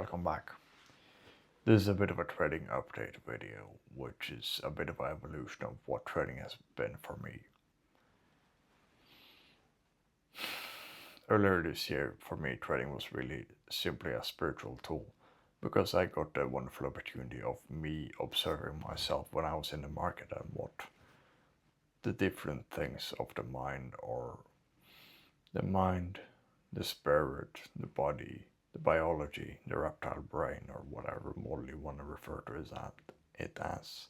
welcome back. This is a bit of a trading update video, which is a bit of an evolution of what trading has been for me. Earlier this year, for me, trading was really simply a spiritual tool because I got the wonderful opportunity of me observing myself when I was in the market and what the different things of the mind, the spirit, the body, the biology, the reptile brain, or whatever model you want to refer to it as.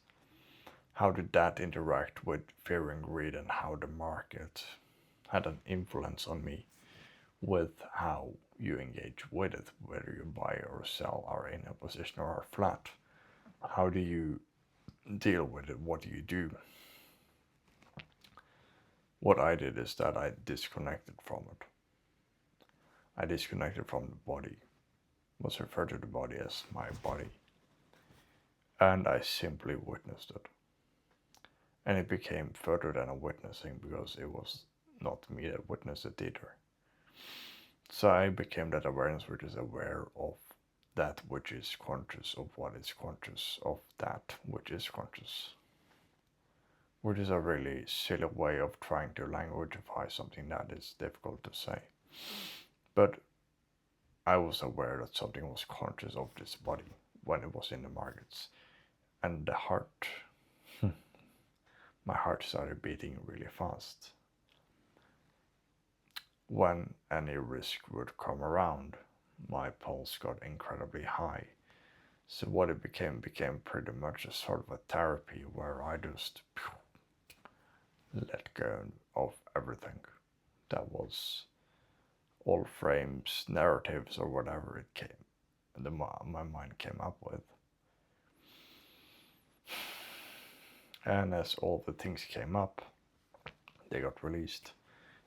How did that interact with fear and greed, and how the market had an influence on me with how you engage with it, whether you buy or sell, are in a position or are flat. How do you deal with it? What do you do? What I did is that I disconnected from it. I disconnected from the body, was referred to the body as my body, and I simply witnessed it. And it became further than a witnessing because it was not me that witnessed it either. So I became that awareness which is aware of that which is conscious of what is conscious of that which is conscious. Which is a really silly way of trying to languageify something that is difficult to say. But I was aware that something was conscious of this body when it was in the markets. And the heart, my heart started beating really fast. When any risk would come around, my pulse got incredibly high. So what it became pretty much a sort of a therapy where I just let go of everything that was all frames, narratives, or whatever my mind came up with. And as all the things came up, they got released.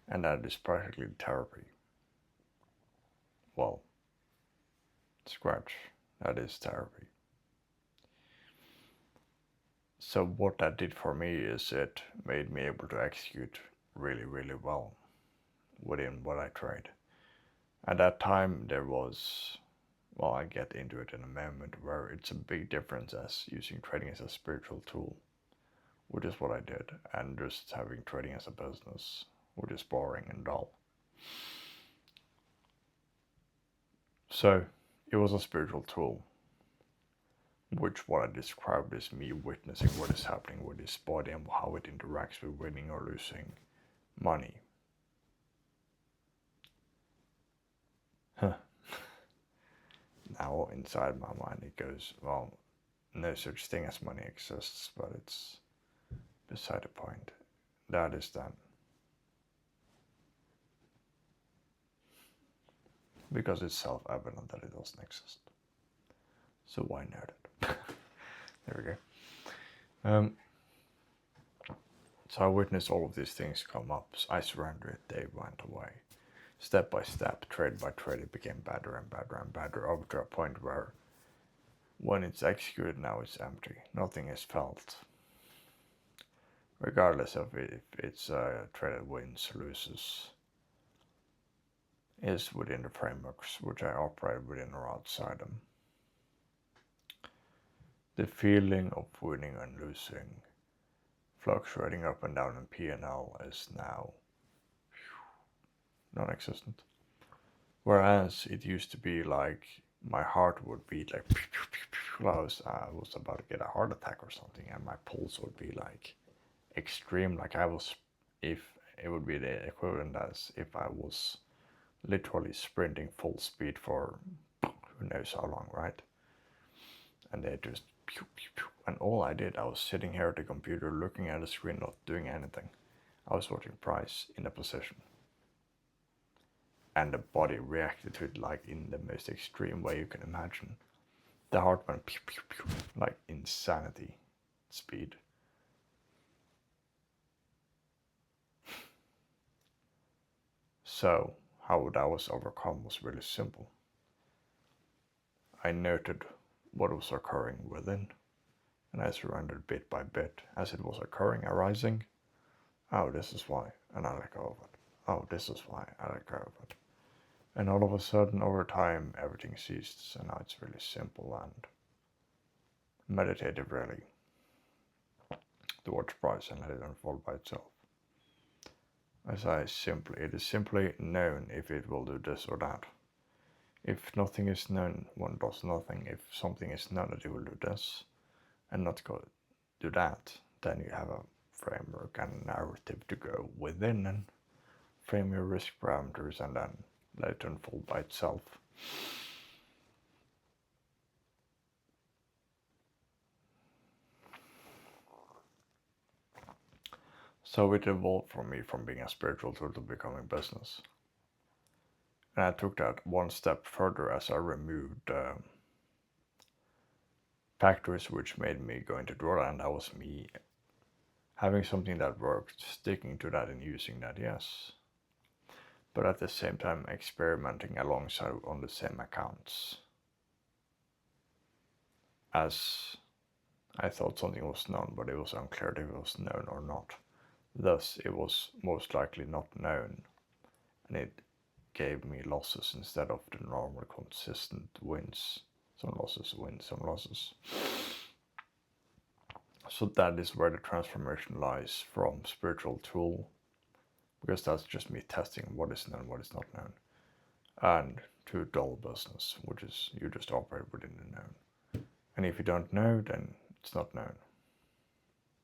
And that is practically therapy. Well, scratch, that is therapy. So what that did for me is it made me able to execute really, really well within what I trade. At that time there was, well, I get into it in a moment, where it's a big difference as using trading as a spiritual tool, which is what I did, and just having trading as a business, which is boring and dull. So it was a spiritual tool, which what I described is me witnessing what is happening with this body and how it interacts with winning or losing money. Now inside my mind it goes, well, no such thing as money exists, but it's beside the point. That is done. Because it's self-evident that it doesn't exist. So why nerd it? There we go. So I witnessed all of these things come up. So I surrendered it, they went away. Step by step, trade by trade, it became better and better and better, over to a point where when it's executed now it's empty. Nothing is felt. Regardless of if it's a trade that wins, loses, is within the frameworks which I operate within or outside them. The feeling of winning and losing, fluctuating up and down in P&L, is now non-existent. Whereas it used to be like my heart would beat like I was about to get a heart attack or something, and my pulse would be like extreme, like if it would be the equivalent as if I was literally sprinting full speed for who knows how long, right? And they just and all I did, I was sitting here at the computer looking at the screen, not doing anything. I was watching price in a position. And the body reacted to it like in the most extreme way you can imagine. The heart went pew, pew, pew, like insanity speed. So how that was overcome was really simple. I noted what was occurring within, and I surrendered bit by bit as it was occurring, arising. Oh, this is why, and I let go of it. Oh, this is why, I let go of it. And all of a sudden, over time, everything ceases, and now it's really simple and meditative, really, to watch price and let it unfold by itself. It is simply known if it will do this or that. If nothing is known, one does nothing. If something is known that it will do this and not do that, then you have a framework and narrative to go within and frame your risk parameters and then let it unfold by itself. So it evolved for me from being a spiritual tool to becoming business. And I took that one step further as I removed factors which made me go into drawdown. That was me having something that worked, sticking to that and using that, yes. But at the same time experimenting alongside on the same accounts. As I thought something was known, but it was unclear if it was known or not. Thus, it was most likely not known, and it gave me losses instead of the normal consistent wins. Some losses, wins, some losses. So that is where the transformation lies from spiritual tool, because that's just me testing what is known, what is not known, and to dull business, which is you just operate within the known. And if you don't know, then it's not known.